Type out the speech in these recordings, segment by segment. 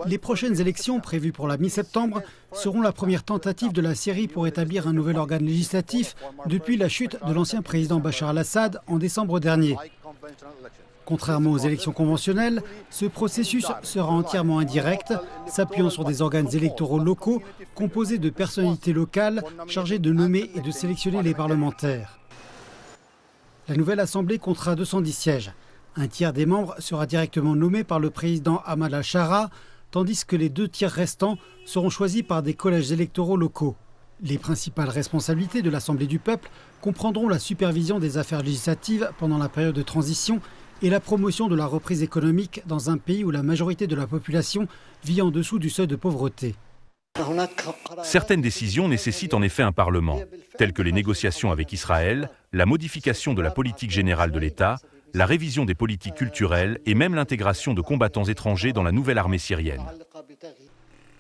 Les prochaines élections, prévues pour la mi-septembre, seront la première tentative de la Syrie pour établir un nouvel organe législatif depuis la chute de l'ancien président Bachar al-Assad en décembre dernier. Contrairement aux élections conventionnelles, ce processus sera entièrement indirect, s'appuyant sur des organes électoraux locaux composés de personnalités locales chargées de nommer et de sélectionner les parlementaires. La nouvelle assemblée comptera 210 sièges. Un tiers des membres sera directement nommé par le président Ahmad al-Shara, tandis que les 2 tiers restants seront choisis par des collèges électoraux locaux. Les principales responsabilités de l'Assemblée du peuple comprendront la supervision des affaires législatives pendant la période de transition et la promotion de la reprise économique dans un pays où la majorité de la population vit en dessous du seuil de pauvreté. Certaines décisions nécessitent en effet un Parlement, telles que les négociations avec Israël, la modification de la politique générale de l'État, la révision des politiques culturelles et même l'intégration de combattants étrangers dans la nouvelle armée syrienne.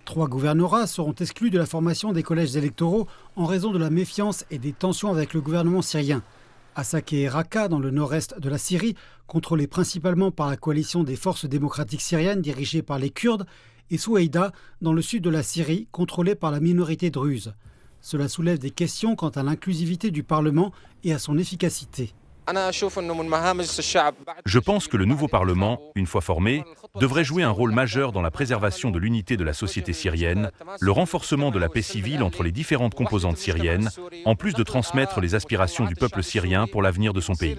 3 gouvernorats seront exclus de la formation des collèges électoraux en raison de la méfiance et des tensions avec le gouvernement syrien. Assaké et Raqqa, dans le nord-est de la Syrie, contrôlés principalement par la coalition des forces démocratiques syriennes dirigée par les Kurdes, et Soueïda, dans le sud de la Syrie, contrôlée par la minorité druze. Cela soulève des questions quant à l'inclusivité du Parlement et à son efficacité. Je pense que le nouveau Parlement, une fois formé, devrait jouer un rôle majeur dans la préservation de l'unité de la société syrienne, le renforcement de la paix civile entre les différentes composantes syriennes, en plus de transmettre les aspirations du peuple syrien pour l'avenir de son pays.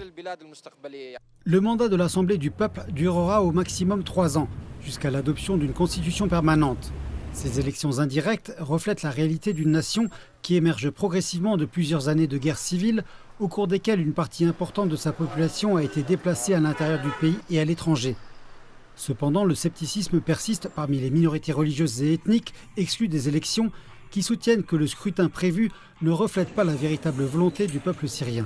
Le mandat de l'Assemblée du peuple durera au maximum 3 ans, jusqu'à l'adoption d'une constitution permanente. Ces élections indirectes reflètent la réalité d'une nation qui émerge progressivement de plusieurs années de guerre civile, au cours desquelles une partie importante de sa population a été déplacée à l'intérieur du pays et à l'étranger. Cependant, le scepticisme persiste parmi les minorités religieuses et ethniques exclues des élections qui soutiennent que le scrutin prévu ne reflète pas la véritable volonté du peuple syrien.